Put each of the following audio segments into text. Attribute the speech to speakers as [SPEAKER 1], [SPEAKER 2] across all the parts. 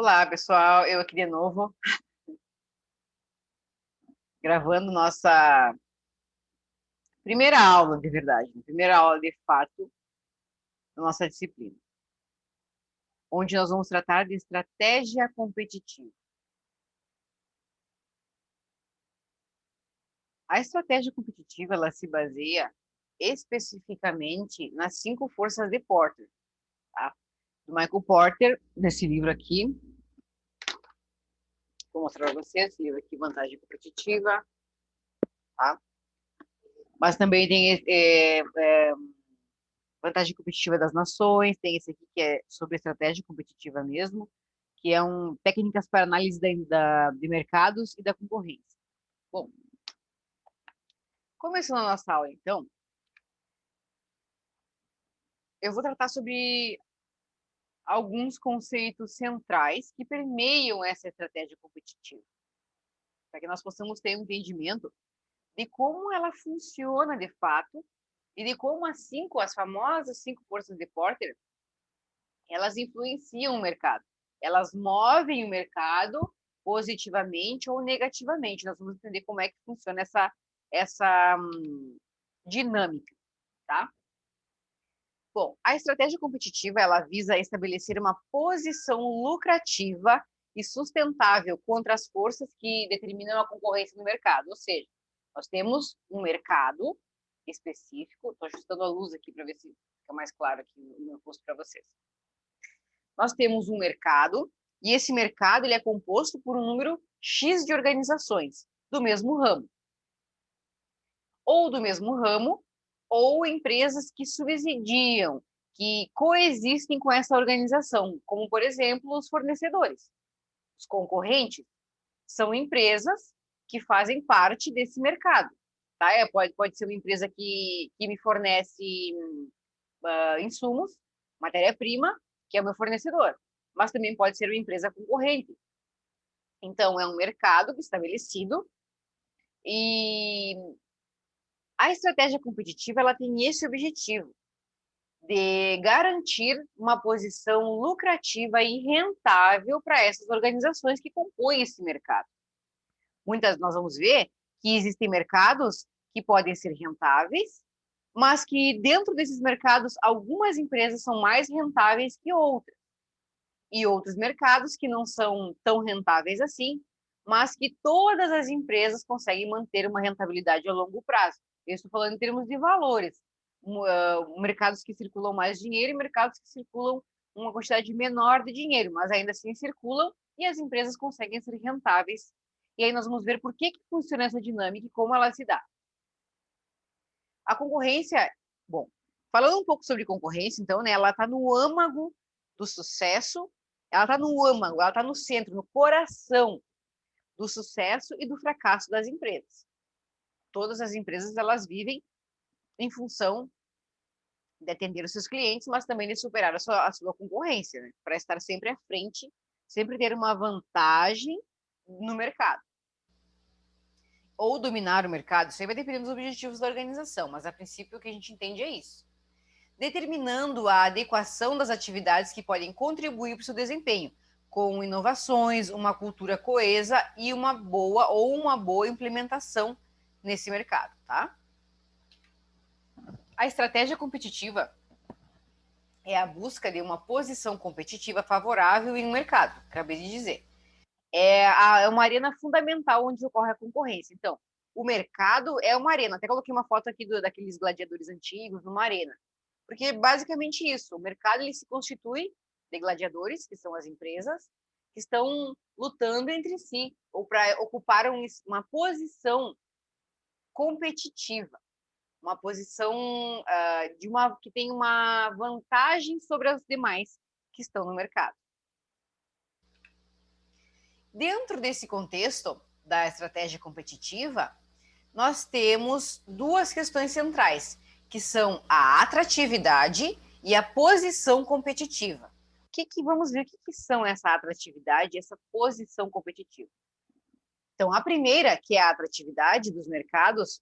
[SPEAKER 1] Olá, pessoal, eu aqui de novo, gravando nossa primeira aula de verdade, primeira aula de fato da nossa disciplina, onde nós vamos tratar de estratégia competitiva. A estratégia competitiva, ela se baseia especificamente nas 5 forças de Porter, tá? Do Michael Porter, nesse livro aqui, vou mostrar para vocês, esse livro aqui, Vantagem Competitiva, tá? Mas também tem Vantagem Competitiva das Nações, tem esse aqui que é sobre estratégia competitiva mesmo, que é técnicas para análise de mercados e da concorrência. Bom, começando a nossa aula, então, eu vou tratar sobre alguns conceitos centrais que permeiam essa estratégia competitiva, para que nós possamos ter um entendimento de como ela funciona de fato e de como as famosas 5 forças de Porter, elas influenciam o mercado. Elas movem o mercado positivamente ou negativamente. Nós vamos entender como é que funciona essa dinâmica, tá? Bom, a estratégia competitiva, ela visa estabelecer uma posição lucrativa e sustentável contra as forças que determinam a concorrência no mercado. Ou seja, nós temos um mercado específico, estou ajustando a luz aqui para ver se fica mais claro aqui no meu rosto para vocês. Nós temos um mercado, e esse mercado ele é composto por um número X de organizações do mesmo ramo. Ou do mesmo ramo, ou empresas que subsidiam, que coexistem com essa organização, como, por exemplo, os fornecedores. Os concorrentes são empresas que fazem parte desse mercado. Tá? Pode ser uma empresa que me fornece insumos, matéria-prima, que é o meu fornecedor, mas também pode ser uma empresa concorrente. Então, é um mercado estabelecido e a estratégia competitiva ela tem esse objetivo de garantir uma posição lucrativa e rentável para essas organizações que compõem esse mercado. Nós vamos ver que existem mercados que podem ser rentáveis, mas que dentro desses mercados algumas empresas são mais rentáveis que outras. E outros mercados que não são tão rentáveis assim, mas que todas as empresas conseguem manter uma rentabilidade a longo prazo. Eu estou falando em termos de valores. Mercados que circulam mais dinheiro e mercados que circulam uma quantidade menor de dinheiro, mas ainda assim circulam e as empresas conseguem ser rentáveis. E aí nós vamos ver por que funciona essa dinâmica e como ela se dá. A concorrência, bom, falando um pouco sobre concorrência, então, né, ela está no âmago do sucesso, ela está no âmago, ela está no centro, no coração do sucesso e do fracasso das empresas. Todas as empresas, elas vivem em função de atender os seus clientes, mas também de superar a sua concorrência, né? Para estar sempre à frente, sempre ter uma vantagem no mercado. Ou dominar o mercado, isso aí vai depender dos objetivos da organização, mas a princípio o que a gente entende é isso. Determinando a adequação das atividades que podem contribuir para o seu desempenho, com inovações, uma cultura coesa e uma boa implementação nesse mercado, tá? A estratégia competitiva é a busca de uma posição competitiva favorável em um mercado, acabei de dizer. É uma arena fundamental onde ocorre a concorrência. Então, o mercado é uma arena. Até coloquei uma foto aqui daqueles gladiadores antigos numa arena. Porque basicamente isso, o mercado ele se constitui de gladiadores, que são as empresas, que estão lutando entre si, ou para ocupar uma posição competitiva, uma posição que tem uma vantagem sobre as demais que estão no mercado. Dentro desse contexto da estratégia competitiva, nós temos duas questões centrais, que são a atratividade e a posição competitiva. Vamos ver o que são essa atratividade e essa posição competitiva. Então, a primeira, que é a atratividade dos mercados,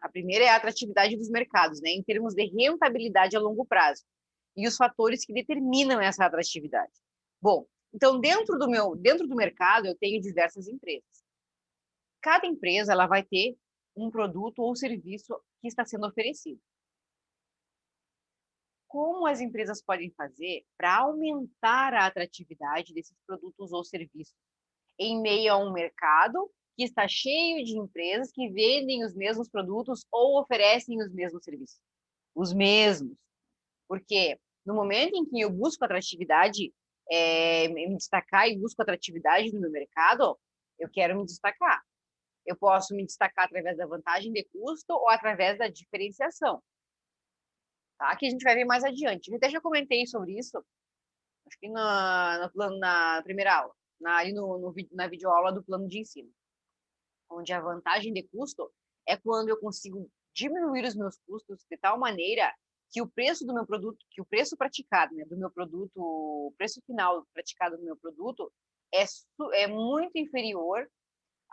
[SPEAKER 1] a primeira é a atratividade dos mercados, né, em termos de rentabilidade a longo prazo, e os fatores que determinam essa atratividade. Bom, Então, dentro do mercado, eu tenho diversas empresas. Cada empresa ela vai ter um produto ou serviço que está sendo oferecido. Como as empresas podem fazer para aumentar a atratividade desses produtos ou serviços em meio a um mercado que está cheio de empresas que vendem os mesmos produtos ou oferecem os mesmos serviços? Os mesmos. Porque no momento em que eu busco atratividade, me destacar e busco atratividade no meu mercado, eu quero me destacar. Eu posso me destacar através da vantagem de custo ou através da diferenciação, tá? Que a gente vai ver mais adiante. Eu até já comentei sobre isso, acho que na primeira aula, ali na videoaula do plano de ensino, onde a vantagem de custo é quando eu consigo diminuir os meus custos de tal maneira que o preço do meu produto, que o preço praticado, né, do meu produto, o preço final praticado do meu produto é muito inferior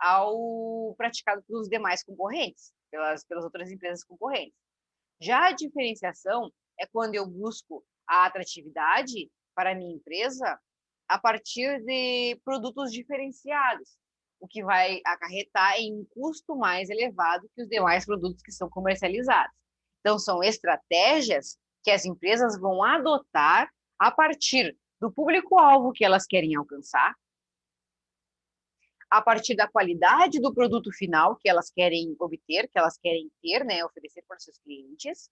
[SPEAKER 1] ao praticado pelos demais concorrentes, pelas outras empresas concorrentes. Já a diferenciação é quando eu busco a atratividade para a minha empresa a partir de produtos diferenciados, o que vai acarretar em um custo mais elevado que os demais produtos que são comercializados. Então, são estratégias que as empresas vão adotar a partir do público-alvo que elas querem alcançar, a partir da qualidade do produto final que elas querem obter, que elas querem ter, né, oferecer para os seus clientes,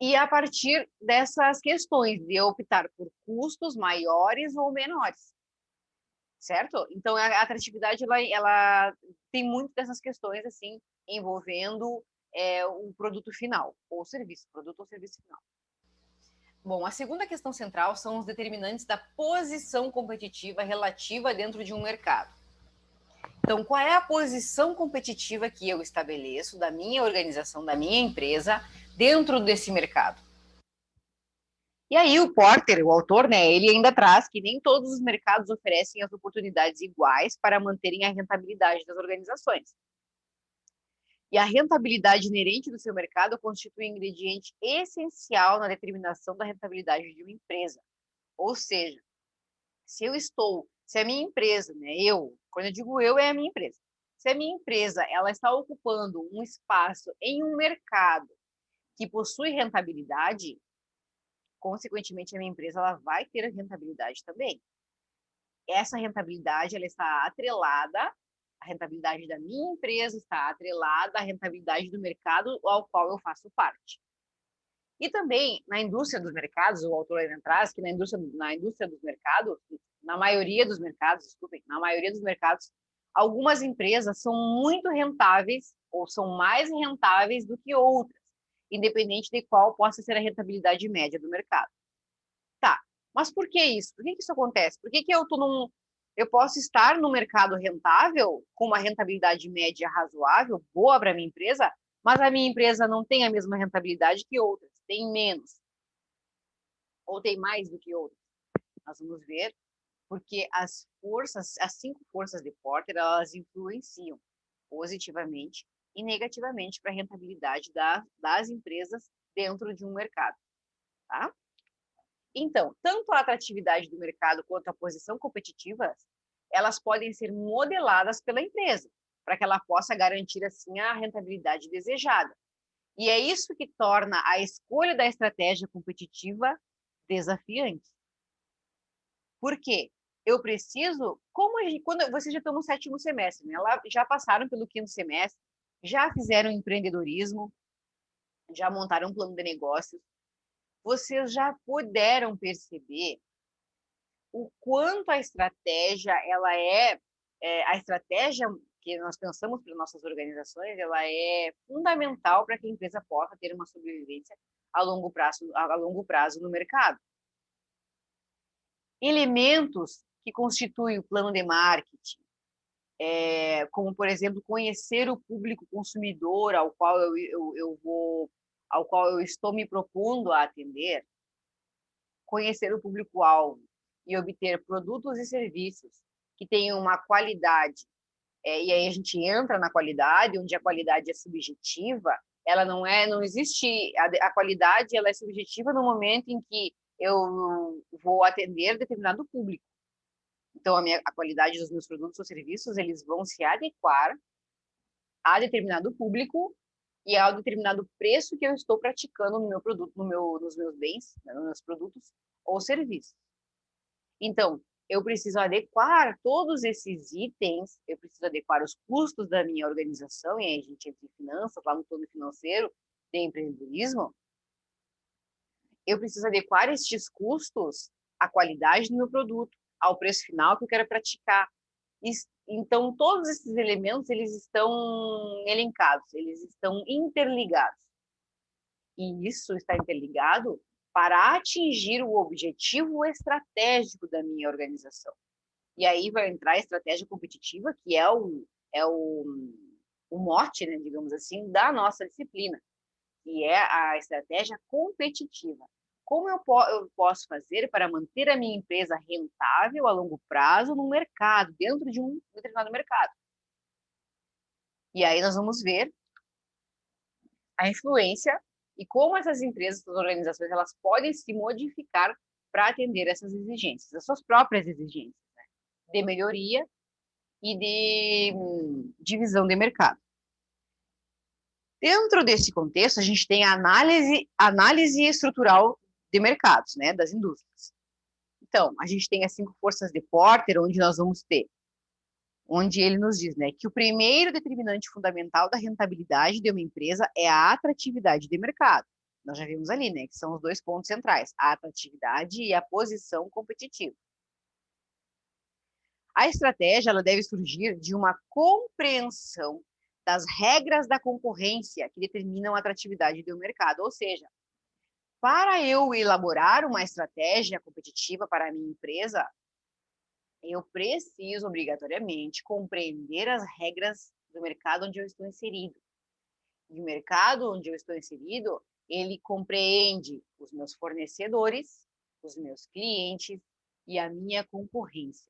[SPEAKER 1] e a partir dessas questões de optar por custos maiores ou menores, certo? Então, a atratividade, ela tem muito dessas questões, assim, envolvendo o produto final, ou serviço, produto ou serviço final. Bom, a segunda questão central são os determinantes da posição competitiva relativa dentro de um mercado. Então, qual é a posição competitiva que eu estabeleço da minha organização, da minha empresa, dentro desse mercado? E aí o Porter, o autor, né, ele ainda traz que nem todos os mercados oferecem as oportunidades iguais para manterem a rentabilidade das organizações. E a rentabilidade inerente do seu mercado constitui um ingrediente essencial na determinação da rentabilidade de uma empresa. Ou seja, se a minha empresa, né, quando eu digo eu, é a minha empresa. Se a minha empresa, ela está ocupando um espaço em um mercado que possui rentabilidade, consequentemente a minha empresa ela vai ter rentabilidade também. Essa rentabilidade ela está atrelada, a rentabilidade da minha empresa está atrelada à rentabilidade do mercado ao qual eu faço parte. E também na indústria dos mercados, o autor ainda traz que na indústria dos mercados, na maioria dos mercados, algumas empresas são muito rentáveis ou são mais rentáveis do que outras, independente de qual possa ser a rentabilidade média do mercado. Tá, mas por que isso? Por que isso acontece? Por que eu posso estar no mercado rentável, com uma rentabilidade média razoável, boa para a minha empresa, mas a minha empresa não tem a mesma rentabilidade que outras, tem menos, ou tem mais do que outras? Nós vamos ver, porque as 5 forças de Porter, elas influenciam positivamente e negativamente para a rentabilidade das empresas dentro de um mercado, tá? Então, tanto a atratividade do mercado quanto a posição competitiva, elas podem ser modeladas pela empresa, para que ela possa garantir, assim, a rentabilidade desejada. E é isso que torna a escolha da estratégia competitiva desafiante. Por quê? Eu preciso, quando vocês já estão no 7º semestre, né? Já passaram pelo 5º semestre, já fizeram empreendedorismo, já montaram um plano de negócios, vocês já puderam perceber o quanto a estratégia, a estratégia que nós pensamos para nossas organizações, ela é fundamental para que a empresa possa ter uma sobrevivência a longo prazo no mercado. Elementos que constituem o plano de marketing, como, por exemplo, conhecer o público consumidor ao qual eu estou me propondo a atender, conhecer o público-alvo e obter produtos e serviços que tenham uma qualidade, e aí a gente entra na qualidade, onde a qualidade é subjetiva, ela não existe, a qualidade ela é subjetiva no momento em que eu vou atender determinado público. Então, a qualidade dos meus produtos ou serviços, eles vão se adequar a determinado público e ao determinado preço que eu estou praticando no meu produto, nos meus bens, né, nos meus produtos ou serviços. Então, eu preciso adequar todos esses itens, eu preciso adequar os custos da minha organização, e aí a gente entra em finanças, lá no plano financeiro, tem empreendedorismo, eu preciso adequar estes custos à qualidade do meu produto, ao preço final que eu quero praticar. Então, todos esses elementos, eles estão elencados, eles estão interligados. E isso está interligado para atingir o objetivo estratégico da minha organização. E aí vai entrar a estratégia competitiva, que é o mote, né, digamos assim, da nossa disciplina, que é a estratégia competitiva. Como eu posso fazer para manter a minha empresa rentável a longo prazo no mercado, dentro de um determinado mercado? E aí nós vamos ver a influência e como essas empresas, essas organizações, elas podem se modificar para atender essas exigências, as suas próprias exigências, né, de melhoria e de divisão de mercado. Dentro desse contexto, a gente tem a análise estrutural de mercados, né, das indústrias. Então, a gente tem as 5 forças de Porter, onde ele nos diz, né, que o primeiro determinante fundamental da rentabilidade de uma empresa é a atratividade de mercado. Nós já vimos ali, né, que são os 2 pontos centrais, a atratividade e a posição competitiva. A estratégia, ela deve surgir de uma compreensão das regras da concorrência que determinam a atratividade do mercado, ou seja, para eu elaborar uma estratégia competitiva para a minha empresa, eu preciso obrigatoriamente compreender as regras do mercado onde eu estou inserido. E o mercado onde eu estou inserido, ele compreende os meus fornecedores, os meus clientes e a minha concorrência.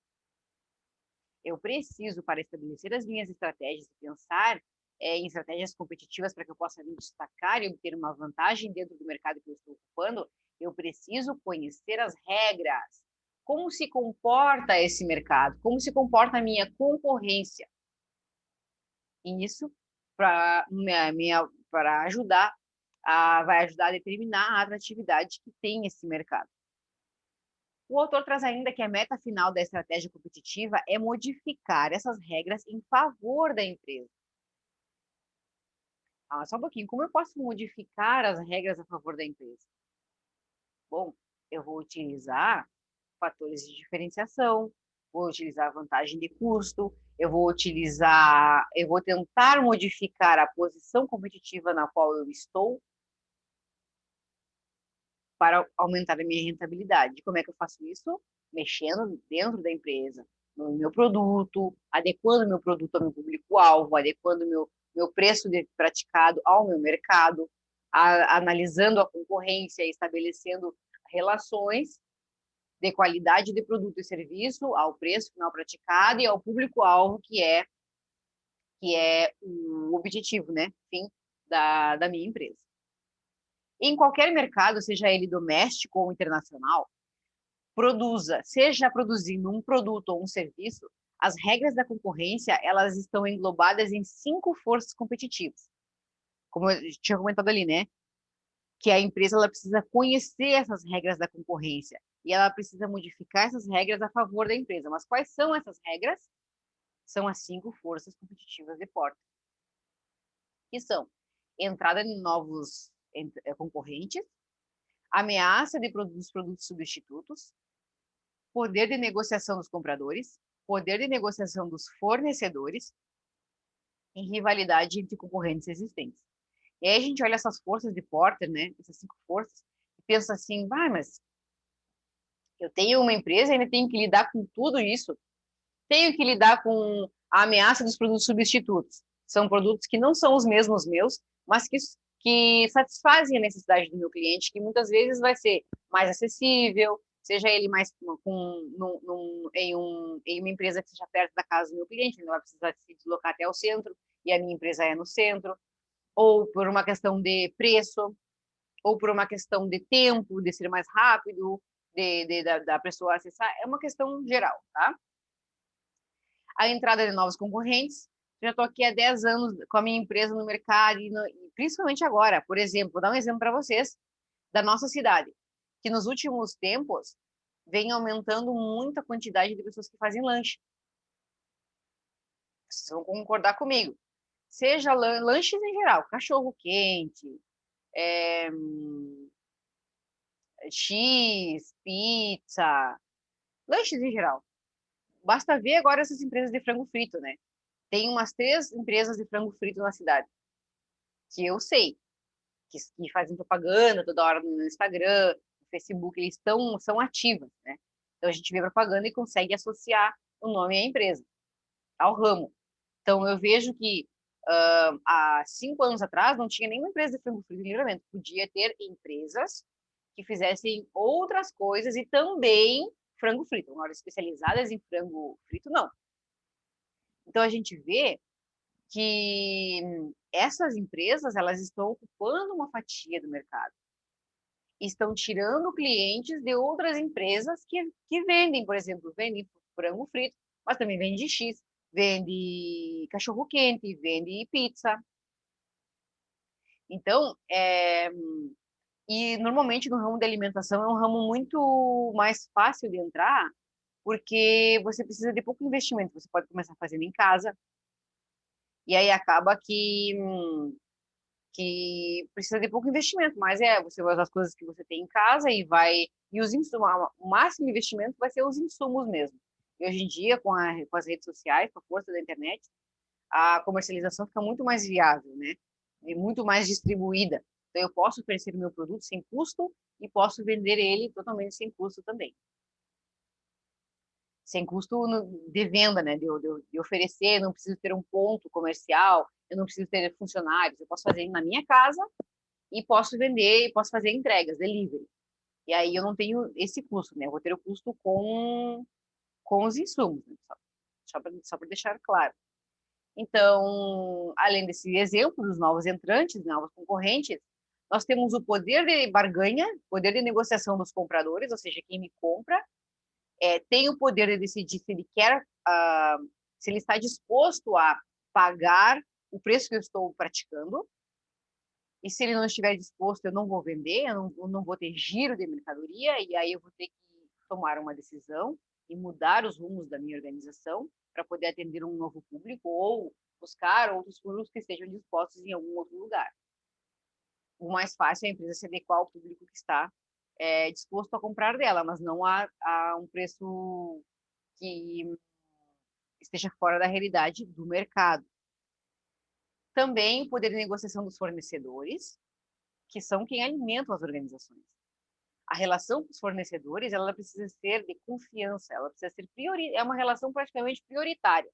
[SPEAKER 1] Eu preciso, para estabelecer as minhas estratégias e pensar em estratégias competitivas para que eu possa me destacar e obter uma vantagem dentro do mercado que eu estou ocupando, eu preciso conhecer as regras. Como se comporta esse mercado? Como se comporta a minha concorrência? E isso para ajudar vai ajudar a determinar a atratividade que tem esse mercado. O autor traz ainda que a meta final da estratégia competitiva é modificar essas regras em favor da empresa. Só um pouquinho, como eu posso modificar as regras a favor da empresa? Bom, eu vou utilizar fatores de diferenciação, vou utilizar vantagem de custo, eu vou tentar modificar a posição competitiva na qual eu estou para aumentar a minha rentabilidade. Como é que eu faço isso? Mexendo dentro da empresa, no meu produto, adequando meu produto ao meu público-alvo, adequando meu preço praticado ao meu mercado, analisando a concorrência, estabelecendo relações de qualidade de produto e serviço ao preço final praticado e ao público-alvo que é o objetivo, né, fim da minha empresa. Em qualquer mercado, seja ele doméstico ou internacional, seja produzindo um produto ou um serviço, as regras da concorrência, elas estão englobadas em 5 forças competitivas. Como eu tinha comentado ali, né? Que a empresa ela precisa conhecer essas regras da concorrência e ela precisa modificar essas regras a favor da empresa. Mas quais são essas regras? São as 5 forças competitivas de Porter, que são entrada de novos concorrentes, ameaça dos produtos substitutos, poder de negociação dos compradores, poder de negociação dos fornecedores e rivalidade entre concorrentes existentes. E aí a gente olha essas forças de Porter, né, essas 5 forças, e pensa assim, mas eu tenho uma empresa e ainda tenho que lidar com tudo isso, tenho que lidar com a ameaça dos produtos substitutos. São produtos que não são os mesmos meus, mas que satisfazem a necessidade do meu cliente, que muitas vezes vai ser mais acessível, seja ele mais em uma empresa que seja perto da casa do meu cliente, ele não vai precisar se deslocar até o centro, e a minha empresa é no centro, ou por uma questão de preço, ou por uma questão de tempo, de ser mais rápido, da pessoa acessar, é uma questão geral, tá? A entrada de novos concorrentes, já estou aqui há 10 anos com a minha empresa no mercado, e principalmente agora, por exemplo, vou dar um exemplo para vocês, da nossa cidade, que nos últimos tempos vem aumentando muito a quantidade de pessoas que fazem lanche. Vocês vão concordar comigo. Seja lanches em geral, cachorro quente, X, pizza, lanches em geral. Basta ver agora essas empresas de frango frito, né? Tem umas 3 empresas de frango frito na cidade, que eu sei, que fazem propaganda toda hora no Instagram, no Facebook, eles são ativas, né? Então a gente vê propaganda e consegue associar o nome à empresa, ao ramo. Então eu vejo que há 5 anos atrás não tinha nenhuma empresa de frango frito em Livramento. Podia ter empresas que fizessem outras coisas e também frango frito. Agora, especializadas em frango frito, não. Então a gente vê que essas empresas, elas estão ocupando uma fatia do mercado. Estão tirando clientes de outras empresas que vendem, por exemplo, vendem frango frito, mas também vende X, vende cachorro-quente, vende pizza. Então, e normalmente no ramo da alimentação é um ramo muito mais fácil de entrar, porque você precisa de pouco investimento. Você pode começar fazendo em casa, e aí acaba que precisa de pouco investimento, mas você vai usar as coisas que você tem em casa e e os insumos, o máximo investimento vai ser os insumos mesmo. E hoje em dia, com as redes sociais, com a força da internet, a comercialização fica muito mais viável, né? E muito mais distribuída. Então, eu posso oferecer o meu produto sem custo e posso vender ele totalmente sem custo também. Sem custo de venda, né? De oferecer, não preciso ter um ponto comercial, eu não preciso ter funcionários, eu posso fazer na minha casa e posso vender, posso fazer entregas, delivery. E aí eu não tenho esse custo, né? Eu vou ter o custo com os insumos, né? Só para deixar claro. Então, além desse exemplo dos novos entrantes, novos concorrentes, nós temos o poder de barganha, poder de negociação dos compradores, ou seja, quem me compra, tem o poder de decidir se ele quer, se ele está disposto a pagar o preço que eu estou praticando, e se ele não estiver disposto, eu não vou vender, eu não vou ter giro de mercadoria, e aí eu vou ter que tomar uma decisão e mudar os rumos da minha organização para poder atender um novo público ou buscar outros públicos que estejam dispostos em algum outro lugar. O mais fácil é a empresa se adequar ao público que está disposto a comprar dela, mas não a um preço que esteja fora da realidade do mercado. Também o poder de negociação dos fornecedores, que são quem alimentam as organizações. A relação com os fornecedores, ela precisa ser de confiança, ela precisa ser é uma relação praticamente prioritária.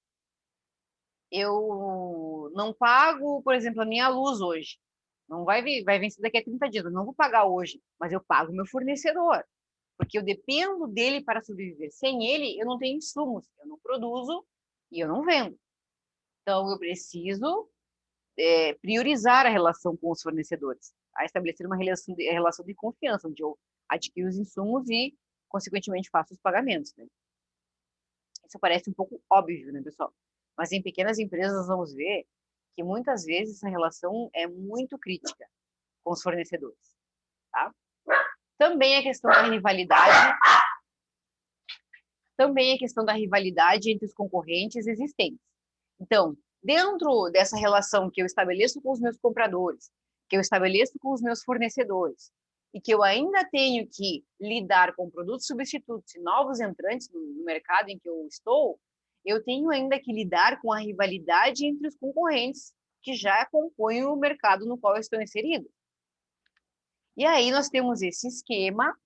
[SPEAKER 1] Eu não pago, por exemplo, a minha luz hoje. Não vai vencer daqui a 30 dias, eu não vou pagar hoje, mas eu pago o meu fornecedor, porque eu dependo dele para sobreviver. Sem ele, eu não tenho insumos, eu não produzo e eu não vendo. Então, eu preciso priorizar a relação com os fornecedores, a estabelecer uma relação de confiança, onde eu adquiro os insumos e, consequentemente, faço os pagamentos. Né? Isso parece um pouco óbvio, né, pessoal? Mas em pequenas empresas nós vamos ver que muitas vezes essa relação é muito crítica com os fornecedores. Tá? Também a questão da rivalidade, entre os concorrentes existentes. Então, dentro dessa relação que eu estabeleço com os meus compradores, que eu estabeleço com os meus fornecedores, e que eu ainda tenho que lidar com produtos substitutos e novos entrantes no mercado em que eu estou, eu tenho ainda que lidar com a rivalidade entre os concorrentes que já compõem o mercado no qual eu estou inserido. E aí nós temos esse esquema,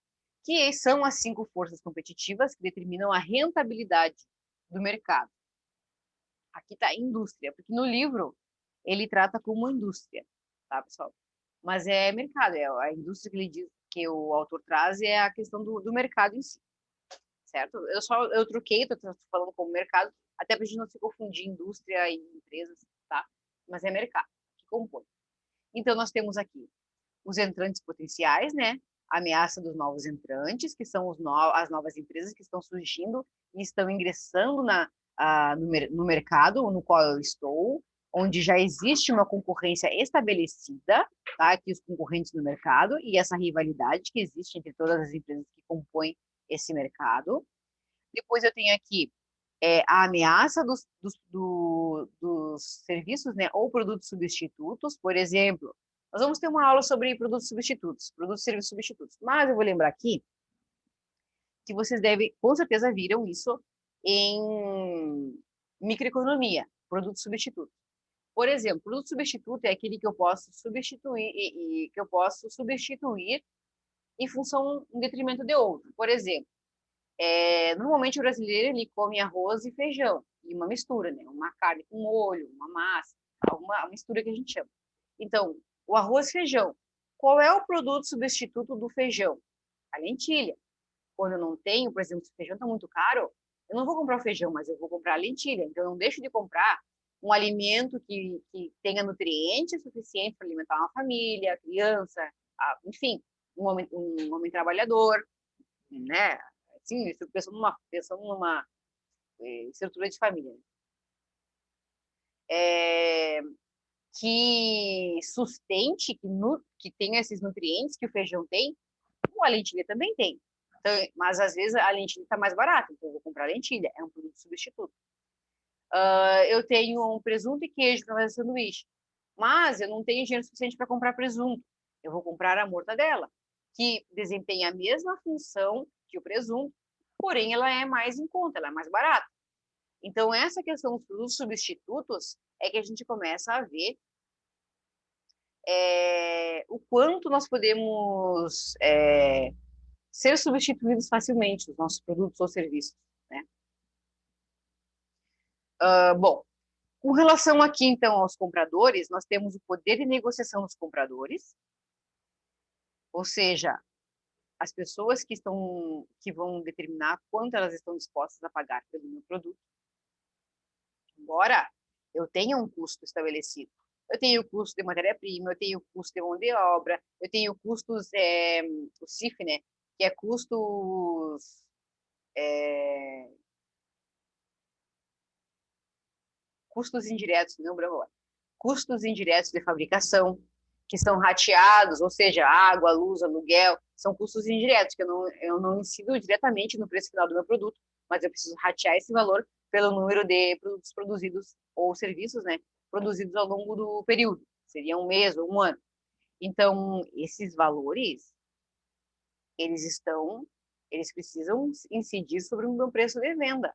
[SPEAKER 1] que são as 5 forças competitivas que determinam a rentabilidade do mercado. Aqui está indústria, porque no livro ele trata como indústria, tá, pessoal? Mas é mercado, a indústria que ele diz, que o autor traz é a questão do mercado em si, certo? Eu troquei, estou falando como mercado, até para a gente não se confundir indústria e empresas, tá? Mas é mercado que compõe. Então nós temos aqui os entrantes potenciais, né? A ameaça dos novos entrantes, que são as novas empresas que estão surgindo e estão ingressando no mercado no qual eu estou, onde já existe uma concorrência estabelecida, tá? Aqui os concorrentes no mercado e essa rivalidade que existe entre todas as empresas que compõem esse mercado. Depois eu tenho aqui a ameaça dos serviços, né, ou produtos substitutos. Por exemplo, nós vamos ter uma aula sobre produtos substitutos, produtos e serviços substitutos. Mas eu vou lembrar aqui que vocês devem, com certeza, viram isso em microeconomia, produtos substitutos. Por exemplo, produto substituto é aquele que eu posso substituir e que eu posso substituir em função, em detrimento de outro. Por exemplo, normalmente o brasileiro ele come arroz e feijão e uma mistura, né? Uma carne com molho, uma massa, uma mistura que a gente chama. Então, o arroz e feijão. Qual é o produto substituto do feijão? A lentilha. Quando eu não tenho, por exemplo, se o feijão está muito caro, eu não vou comprar o feijão, mas eu vou comprar a lentilha. Então, eu não deixo de comprar um alimento que tenha nutrientes suficientes para alimentar uma família, a criança, enfim, um homem trabalhador, né? Assim, pensando numa estrutura de família. Que sustente, que tenha esses nutrientes que o feijão tem, a lentilha também tem. Então, mas às vezes a lentilha está mais barata, então eu vou comprar lentilha, é um produto substituto. Eu tenho um presunto e queijo para fazer sanduíche, mas eu não tenho dinheiro suficiente para comprar presunto. Eu vou comprar a mortadela, que desempenha a mesma função que o presunto, porém ela é mais em conta, ela é mais barata. Então, essa questão dos produtos substitutos é que a gente começa a ver o quanto nós podemos ser substituídos facilmente, os nossos produtos ou serviços, né? Bom, com relação aqui, então, aos compradores, nós temos o poder de negociação dos compradores, ou seja, as pessoas que vão determinar quanto elas estão dispostas a pagar pelo meu produto. Embora eu tenha um custo estabelecido. Eu tenho o custo de matéria-prima, eu tenho o custo de mão de obra, eu tenho custos, o CIF, né, que é custos indiretos, não, Bravo, custos indiretos de fabricação, que são rateados, ou seja, água, luz, aluguel, são custos indiretos, que eu não incido diretamente no preço final do meu produto, mas eu preciso ratear esse valor pelo número de produtos produzidos ou serviços, né, produzidos ao longo do período, seria um mês ou um ano. Então, esses valores, eles precisam incidir sobre o meu preço de venda,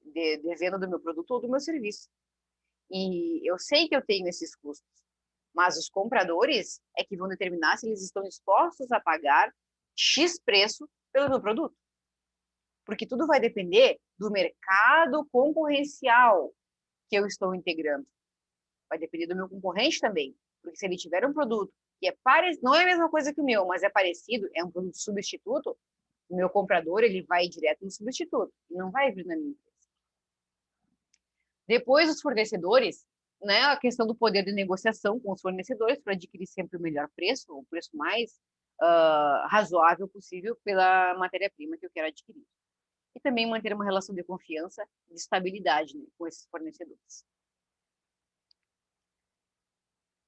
[SPEAKER 1] de venda do meu produto ou do meu serviço. E eu sei que eu tenho esses custos, mas os compradores é que vão determinar se eles estão dispostos a pagar X preço pelo meu produto. Porque tudo vai depender do mercado concorrencial que eu estou integrando. Vai depender do meu concorrente também. Porque se ele tiver um produto que não é a mesma coisa que o meu, mas é parecido, é um produto substituto, o meu comprador ele vai direto no substituto e não vai vir na minha empresa. Depois, os fornecedores, né, a questão do poder de negociação com os fornecedores para adquirir sempre o melhor preço, o preço mais razoável possível pela matéria-prima que eu quero adquirir. E também manter uma relação de confiança e de estabilidade, né, com esses fornecedores.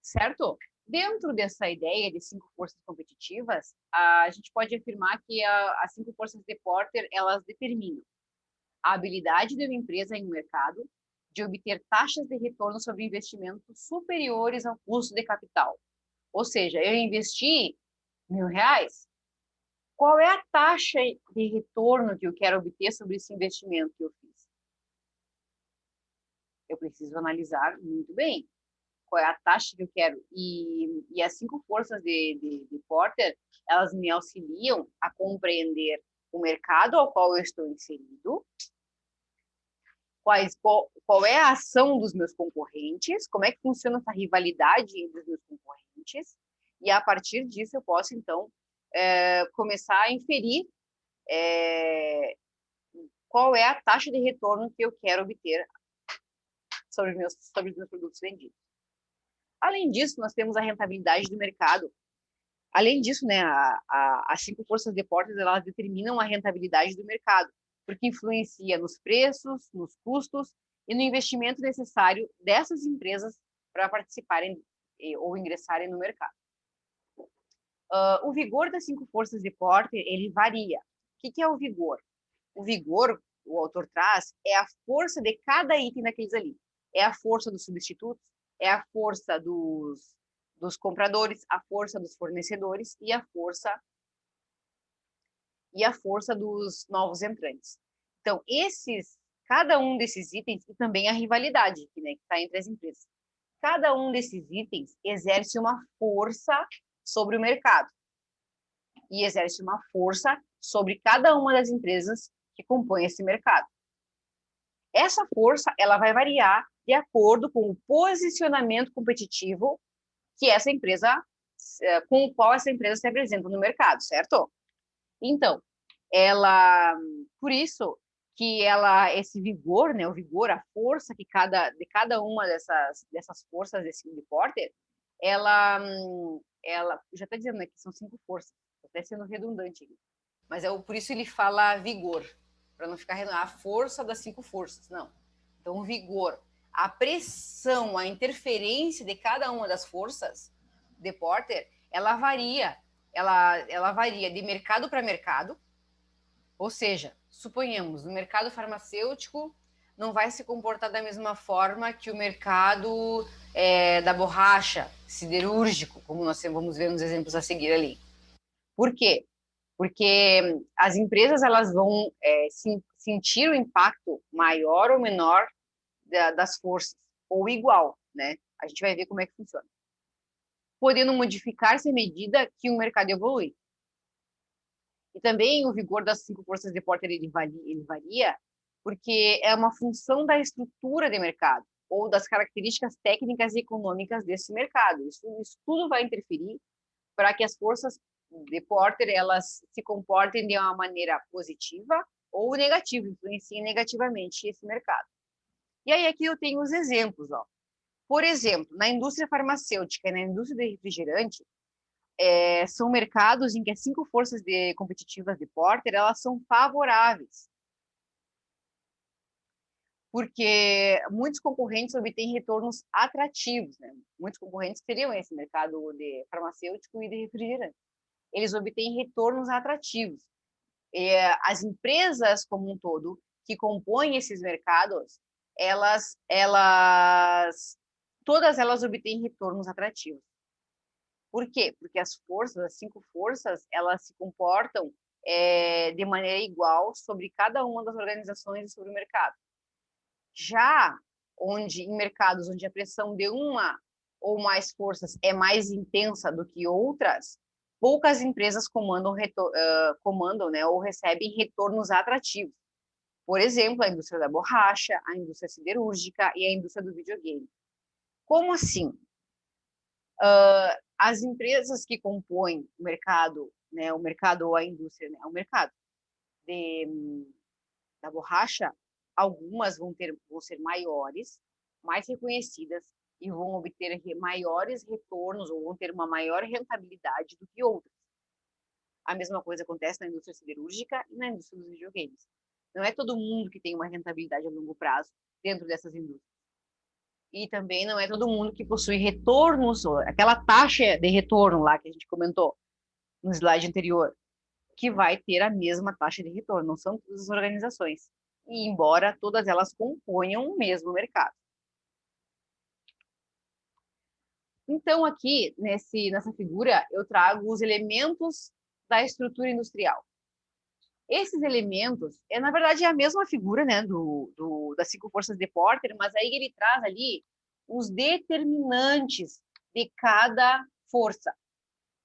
[SPEAKER 1] Certo? Dentro dessa ideia de 5 forças competitivas, a gente pode afirmar que as 5 forças de Porter, elas determinam a habilidade de uma empresa em um mercado de obter taxas de retorno sobre investimentos superiores ao custo de capital. Ou seja, eu investi R$1.000, qual é a taxa de retorno que eu quero obter sobre esse investimento que eu fiz? Eu preciso analisar muito bem qual é a taxa que eu quero. E as 5 forças de Porter, elas me auxiliam a compreender o mercado ao qual eu estou inserido, qual é a ação dos meus concorrentes, como é que funciona essa rivalidade entre os meus concorrentes, e a partir disso eu posso, então, começar a inferir qual é a taxa de retorno que eu quero obter sobre os meus produtos vendidos. Além disso, nós temos a rentabilidade do mercado, Além disso, né, as 5 forças de Porter, elas determinam a rentabilidade do mercado, porque influencia nos preços, nos custos e no investimento necessário dessas empresas para participarem ou ingressarem no mercado. O vigor das 5 forças de Porter, ele varia. O que é o vigor? O vigor, o autor traz, é a força de cada item daqueles ali. É a força dos substitutos, é a força dos compradores, a força dos fornecedores e a força dos novos entrantes. Então, cada um desses itens, e também a rivalidade, né, que está entre as empresas, cada um desses itens exerce uma força sobre o mercado e exerce uma força sobre cada uma das empresas que compõem esse mercado. Essa força, ela vai variar de acordo com o posicionamento competitivo que essa empresa, com o qual essa empresa se apresenta no mercado, certo? Então, por isso que esse vigor, né, o vigor, a força de cada uma dessas forças desse Porter, ela já está dizendo, né, que são 5 forças, estou até sendo redundante aqui, mas por isso ele fala vigor, para não ficar a força das 5 forças, não. Então, o vigor, a pressão, a interferência de cada uma das forças de Porter, ela varia de mercado para mercado. Ou seja, suponhamos, no mercado farmacêutico não vai se comportar da mesma forma que o mercado da borracha, siderúrgico, como nós vamos ver nos exemplos a seguir ali. Por quê? Porque as empresas elas vão sentir o impacto maior ou menor das forças, ou igual, né? A gente vai ver como é que funciona. Podendo modificar-se à medida que o mercado evolui. E também o vigor das 5 forças de Porter ele varia porque é uma função da estrutura de mercado ou das características técnicas e econômicas desse mercado. Isso tudo vai interferir para que as forças de Porter elas se comportem de uma maneira positiva ou negativa, influenciem negativamente esse mercado. E aí aqui eu tenho os exemplos, ó. Por exemplo, na indústria farmacêutica e na indústria de refrigerante, são mercados em que as 5 forças competitivas de Porter elas são favoráveis, porque muitos concorrentes obtêm retornos atrativos, né? Muitos concorrentes teriam esse mercado de farmacêutico e de refrigerante. Eles obtêm retornos atrativos. As empresas como um todo que compõem esses mercados, todas elas obtêm retornos atrativos. Por quê? Porque as 5 forças, elas se comportam de maneira igual sobre cada uma das organizações e sobre o mercado. Já em mercados onde a pressão de uma ou mais forças é mais intensa do que outras, poucas empresas comandam, né, ou recebem retornos atrativos. Por exemplo, a indústria da borracha, a indústria siderúrgica e a indústria do videogame. Como assim? As empresas que compõem o mercado, né, o mercado ou a indústria, né, o mercado da borracha, algumas vão ser maiores, mais reconhecidas e vão obter maiores retornos ou vão ter uma maior rentabilidade do que outras. A mesma coisa acontece na indústria siderúrgica e na indústria dos videogames. Não é todo mundo que tem uma rentabilidade a longo prazo dentro dessas indústrias. E também não é todo mundo que possui retornos, aquela taxa de retorno lá que a gente comentou no slide anterior, que vai ter a mesma taxa de retorno. Não são todas as organizações. E embora todas elas componham o mesmo mercado. Então, aqui, nessa figura, eu trago os elementos da estrutura industrial. Esses elementos, na verdade, é a mesma figura, né, das 5 forças de Porter, mas aí ele traz ali os determinantes de cada força.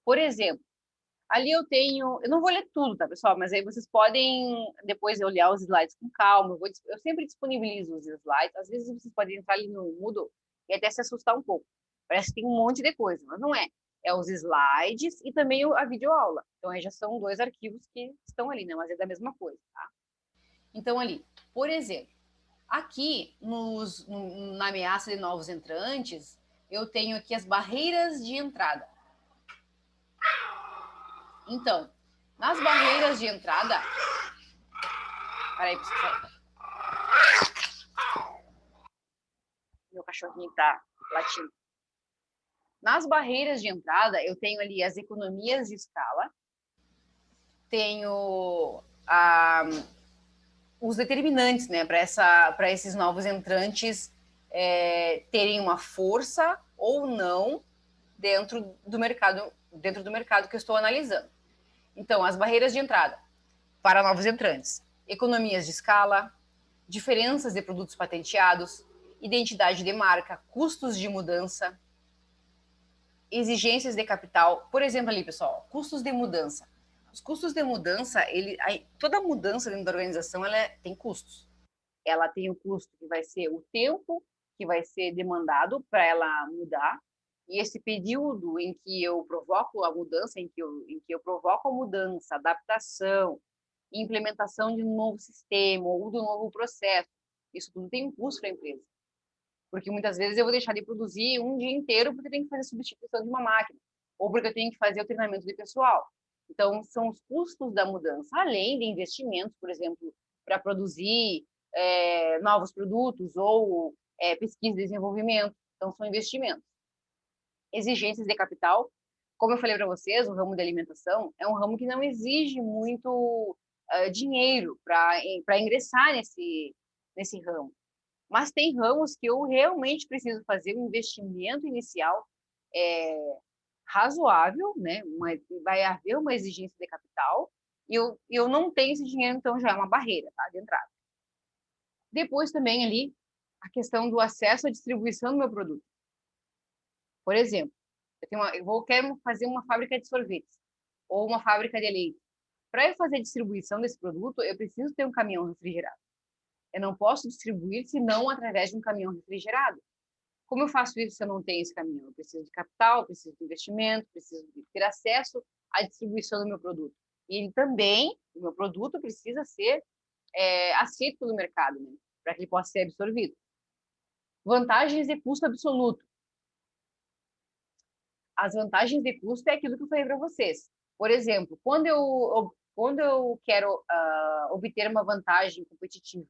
[SPEAKER 1] Por exemplo, ali eu não vou ler tudo, tá, pessoal? Mas aí vocês podem depois olhar os slides com calma. Eu sempre disponibilizo os slides. Às vezes vocês podem entrar ali no Moodle e até se assustar um pouco. Parece que tem um monte de coisa, mas não é. É os slides e também a videoaula. Então, aí já são 2 arquivos que estão ali, né? Mas é da mesma coisa, tá? Então, ali, por exemplo, aqui na ameaça de novos entrantes, eu tenho aqui as barreiras de entrada. Então, nas barreiras de entrada... Peraí, pessoal. Meu cachorrinho tá latindo. Nas barreiras de entrada, eu tenho ali as economias de escala, tenho os determinantes, né, para esses novos entrantes terem uma força ou não dentro do mercado que eu estou analisando. Então, as barreiras de entrada para novos entrantes: economias de escala, diferenças de produtos patenteados, identidade de marca, custos de mudança, exigências de capital. Por exemplo, ali, pessoal, custos de mudança. Os custos de mudança, toda mudança dentro da organização ela tem custos. Ela tem o custo que vai ser o tempo que vai ser demandado para ela mudar, e esse período em que eu provoco a mudança, em que eu provoco a mudança, adaptação, implementação de um novo sistema ou de um novo processo, isso tudo tem um custo para a empresa. Porque muitas vezes eu vou deixar de produzir um dia inteiro porque eu tenho que fazer substituição de uma máquina, ou porque eu tenho que fazer o treinamento de pessoal. Então, são os custos da mudança, além de investimentos, por exemplo, para produzir novos produtos ou pesquisa e desenvolvimento. Então, são investimentos. Exigências de capital. Como eu falei para vocês, o ramo de alimentação é um ramo que não exige muito dinheiro para ingressar nesse ramo. Mas tem ramos que eu realmente preciso fazer um investimento inicial razoável, né? Vai haver uma exigência de capital, e eu não tenho esse dinheiro, então já é uma barreira, tá? De entrada. Depois também ali, a questão do acesso à distribuição do meu produto. Por exemplo, quero fazer uma fábrica de sorvetes, ou uma fábrica de leite. Para eu fazer a distribuição desse produto, eu preciso ter um caminhão refrigerado. Eu não posso distribuir senão através de um caminhão refrigerado. Como eu faço isso se eu não tenho esse caminhão? Eu preciso de capital, preciso de investimento, preciso de ter acesso à distribuição do meu produto. E ele também, o meu produto precisa ser aceito pelo mercado, né? Para que ele possa ser absorvido. Vantagens de custo absoluto. As vantagens de custo é aquilo que eu falei para vocês. Por exemplo, quando eu quero obter uma vantagem competitiva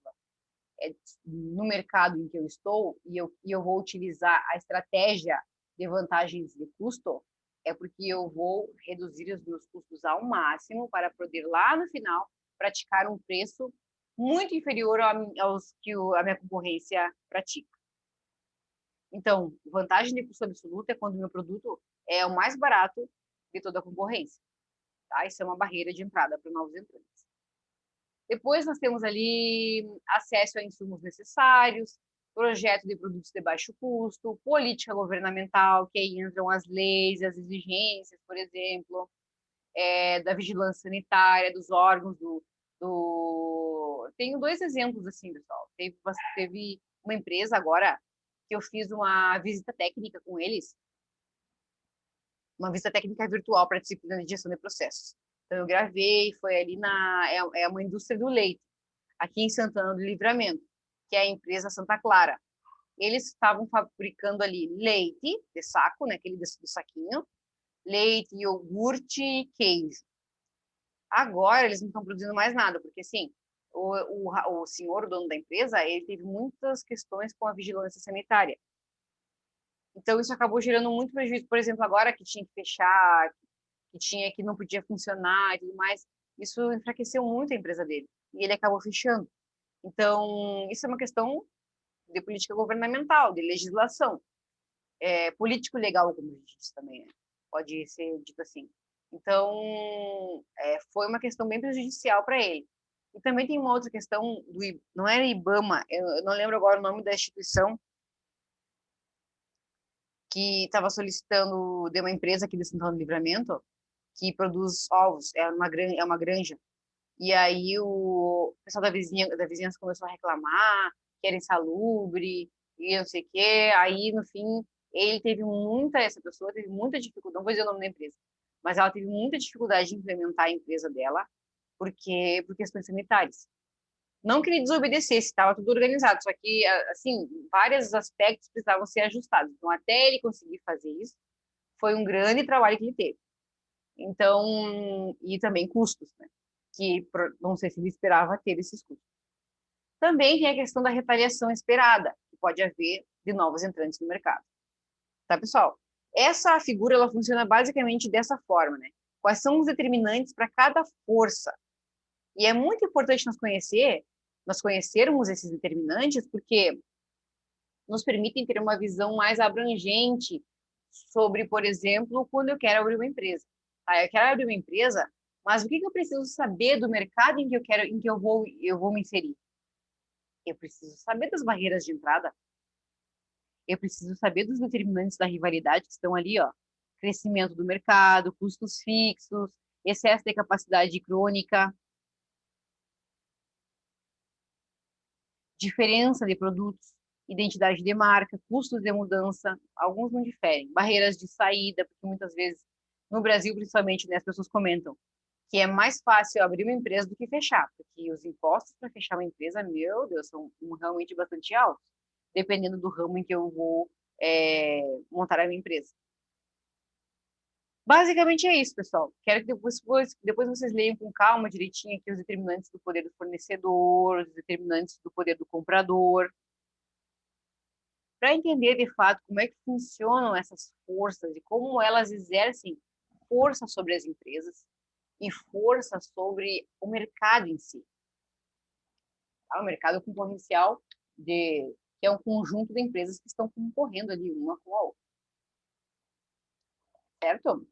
[SPEAKER 1] no mercado em que eu estou e eu vou utilizar a estratégia de vantagens de custo, é porque eu vou reduzir os meus custos ao máximo para poder lá no final praticar um preço muito inferior aos que a minha concorrência pratica. Então, vantagem de custo absoluto é quando o meu produto é o mais barato de toda a concorrência. Tá? Isso é uma barreira de entrada para novos entrantes. Depois nós temos ali acesso a insumos necessários, projeto de produtos de baixo custo, política governamental, que aí entram as leis, as exigências, por exemplo, da vigilância sanitária, dos órgãos Tenho dois exemplos assim, pessoal. Teve uma empresa agora que eu fiz uma visita técnica com eles, uma visita técnica virtual para a disciplina de gestão de processos. Então, eu gravei, foi ali é uma indústria do leite, aqui em Santana do Livramento, que é a empresa Santa Clara. Eles estavam fabricando ali leite de saco, né, aquele do saquinho, leite, iogurte e queijo. Agora, eles não estão produzindo mais nada, porque, assim, o senhor, o dono da empresa, ele teve muitas questões com a vigilância sanitária. Então, isso acabou gerando muito prejuízo. Por exemplo, agora que tinha que fechar, que não podia funcionar e tudo mais, isso enfraqueceu muito a empresa dele. E ele acabou fechando. Então, isso é uma questão de política governamental, de legislação. Político-legal, como a gente diz também, né? Pode ser dito assim. Então, foi uma questão bem prejudicial para ele. E também tem uma outra questão, não era IBAMA, eu não lembro agora o nome da instituição, que estava solicitando de uma empresa aqui de Santana do Livramento, que produz ovos, é uma granja. E aí o pessoal da vizinhança começou a reclamar que era insalubre e não sei o quê. Aí, no fim, essa pessoa teve muita dificuldade, não vou dizer o nome da empresa, mas ela teve muita dificuldade de implementar a empresa dela por questões sanitárias. Não que ele desobedecesse, estava tudo organizado, só que, assim, vários aspectos precisavam ser ajustados. Então, até ele conseguir fazer isso, foi um grande trabalho que ele teve. Então, e também custos, né? Que não sei se ele esperava ter esses custos. Também tem a questão da retaliação esperada, que pode haver de novos entrantes no mercado. Tá, pessoal? Essa figura, ela funciona basicamente dessa forma, né? Quais são os determinantes para cada força? E é muito importante nós conhecermos esses determinantes, porque nos permitem ter uma visão mais abrangente sobre, por exemplo, quando eu quero abrir uma empresa. Tá? Eu quero abrir uma empresa, mas o que eu preciso saber do mercado em que eu vou me inserir? Eu preciso saber das barreiras de entrada, eu preciso saber dos determinantes da rivalidade que estão ali, ó. Crescimento do mercado, custos fixos, excesso de capacidade crônica, diferença de produtos, identidade de marca, custos de mudança, alguns não diferem. Barreiras de saída, porque muitas vezes, no Brasil principalmente, né, as pessoas comentam que é mais fácil abrir uma empresa do que fechar, porque os impostos para fechar uma empresa, meu Deus, são realmente bastante altos, dependendo do ramo em que eu vou montar a minha empresa. Basicamente é isso, pessoal. Quero que depois vocês leiam com calma direitinho aqui os determinantes do poder do fornecedor, os determinantes do poder do comprador, para entender de fato como é que funcionam essas forças e como elas exercem força sobre as empresas e força sobre o mercado em si. Tá? O mercado concorrencial, que é um conjunto de empresas que estão concorrendo ali uma com a outra. Certo?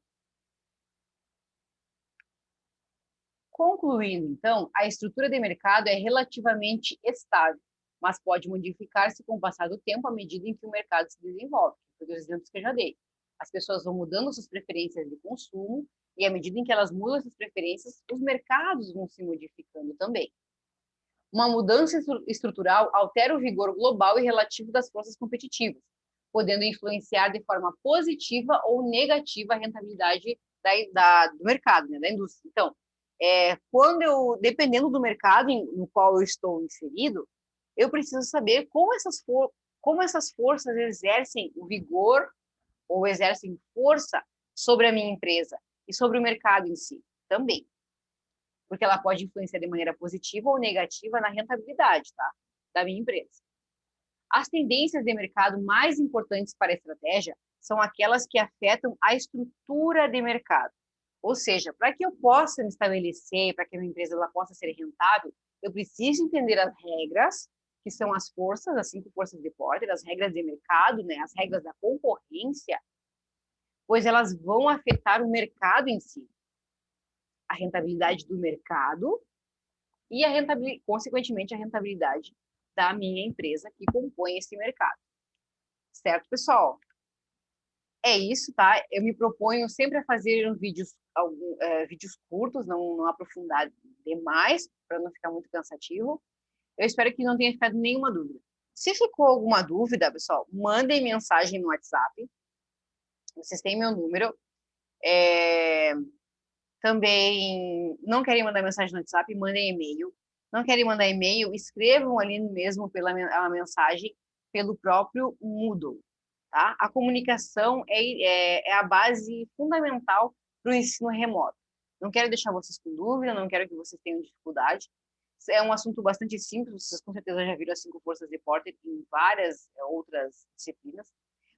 [SPEAKER 1] Concluindo, então, a estrutura de mercado é relativamente estável, mas pode modificar-se com o passar do tempo à medida em que o mercado se desenvolve. Foi os exemplos que eu já dei. As pessoas vão mudando suas preferências de consumo e, à medida em que elas mudam essas preferências, os mercados vão se modificando também. Uma mudança estrutural altera o vigor global e relativo das forças competitivas, podendo influenciar de forma positiva ou negativa a rentabilidade do mercado, né, da indústria. Então, dependendo do mercado no qual eu estou inserido, eu preciso saber como essas forças exercem o vigor ou exercem força sobre a minha empresa e sobre o mercado em si também. Porque ela pode influenciar de maneira positiva ou negativa na rentabilidade, tá, da minha empresa. As tendências de mercado mais importantes para a estratégia são aquelas que afetam a estrutura de mercado. Ou seja, para que eu possa me estabelecer, para que a minha empresa ela possa ser rentável, eu preciso entender as regras, que são as 5 forças de Porter, as regras de mercado, né, as regras da concorrência, pois elas vão afetar o mercado em si. A rentabilidade do mercado e, consequentemente, a rentabilidade da minha empresa que compõe esse mercado. Certo, pessoal? É isso, tá? Eu me proponho sempre a fazer vídeos curtos, não aprofundar demais, para não ficar muito cansativo. Eu espero que não tenha ficado nenhuma dúvida. Se ficou alguma dúvida, pessoal, mandem mensagem no WhatsApp. Vocês têm meu número. Também não querem mandar mensagem no WhatsApp, mandem e-mail. Não querem mandar e-mail, escrevam ali mesmo a mensagem pelo próprio Moodle. Tá? A comunicação é a base fundamental para o ensino remoto. Não quero deixar vocês com dúvida, não quero que vocês tenham dificuldade. É um assunto bastante simples, vocês com certeza já viram as 5 forças de Porter em várias outras disciplinas.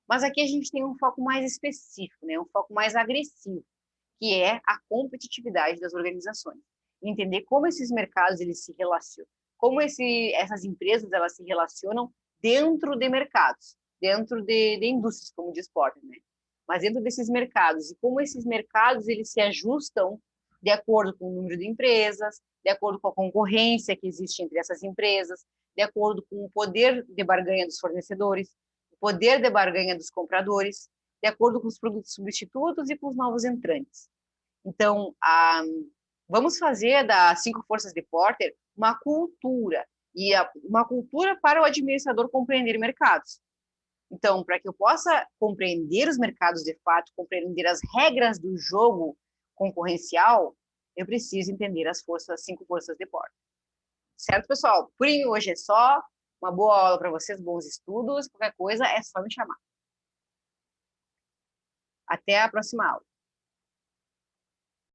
[SPEAKER 1] Mas aqui a gente tem um foco mais específico, né? Um foco mais agressivo, que é a competitividade das organizações. Entender como esses mercados eles se relacionam, como essas empresas elas se relacionam dentro de mercados, dentro de indústrias, como diz Porter, né? Mas dentro desses mercados, e como esses mercados eles se ajustam de acordo com o número de empresas, de acordo com a concorrência que existe entre essas empresas, de acordo com o poder de barganha dos fornecedores, o poder de barganha dos compradores, de acordo com os produtos substitutos e com os novos entrantes. Então, vamos fazer das 5 forças de Porter uma cultura, e uma cultura para o administrador compreender mercados. Então, para que eu possa compreender os mercados de fato, compreender as regras do jogo concorrencial, eu preciso entender as 5 forças de Porter. Certo, pessoal? Por hoje é só. Uma boa aula para vocês, bons estudos. Qualquer coisa é só me chamar. Até a próxima aula.